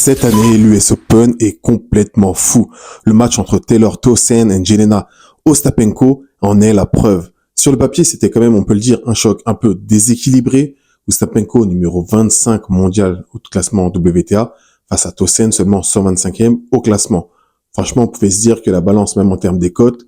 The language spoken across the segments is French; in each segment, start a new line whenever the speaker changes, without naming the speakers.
Cette année, l'US Open est complètement fou. Le match entre Taylor Townsend et Jelena Ostapenko en est la preuve. Sur le papier, c'était quand même, on peut le dire, un choc un peu déséquilibré. Ostapenko, numéro 25 mondial au classement WTA, face à Townsend, seulement 125e au classement. Franchement, on pouvait se dire que la balance, même en termes des cotes,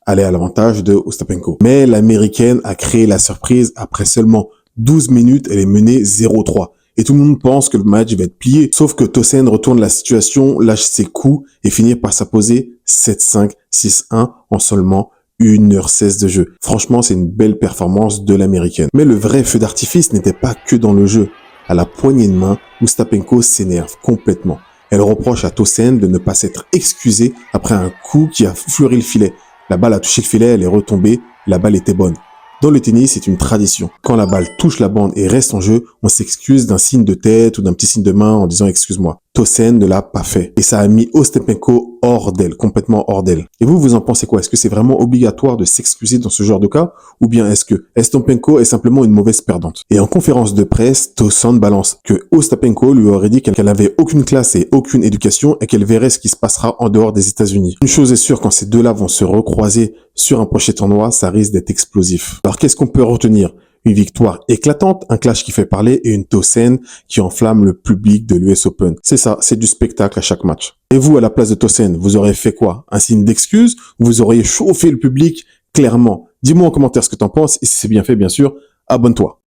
allait à l'avantage de Ostapenko. Mais l'américaine a créé la surprise. Après seulement 12 minutes, elle est menée 0-3. Et tout le monde pense que le match va être plié. Sauf que Townsend retourne la situation, lâche ses coups et finit par s'imposer 7-5, 6-1 en seulement 1h16 de jeu. Franchement, c'est une belle performance de l'américaine. Mais le vrai feu d'artifice n'était pas que dans le jeu. À la poignée de main, Ostapenko s'énerve complètement. Elle reproche à Townsend de ne pas s'être excusé après un coup qui a fleuri le filet. La balle a touché le filet, elle est retombée, la balle était bonne. Dans le tennis, c'est une tradition. Quand la balle touche la bande et reste en jeu, on s'excuse d'un signe de tête ou d'un petit signe de main en disant excuse-moi. Townsend ne l'a pas fait. Et ça a mis Ostapenko hors d'elle, complètement hors d'elle. Et vous en pensez quoi? Est-ce que c'est vraiment obligatoire de s'excuser dans ce genre de cas? Ou bien est-ce que Ostapenko est simplement une mauvaise perdante? Et en conférence de presse, Townsend balance que Ostapenko lui aurait dit qu'elle n'avait aucune classe et aucune éducation et qu'elle verrait ce qui se passera en dehors des États-Unis. Une chose est sûre, quand ces deux-là vont se recroiser sur un prochain tournoi, ça risque d'être explosif. Alors qu'est-ce qu'on peut retenir? Une victoire éclatante, un clash qui fait parler et une Townsend qui enflamme le public de l'US Open. C'est ça, c'est du spectacle à chaque match. Et vous, à la place de Townsend, vous aurez fait quoi? Un signe d'excuse? Vous auriez chauffé le public clairement? Dis-moi en commentaire ce que t'en penses et si c'est bien fait, bien sûr, abonne-toi.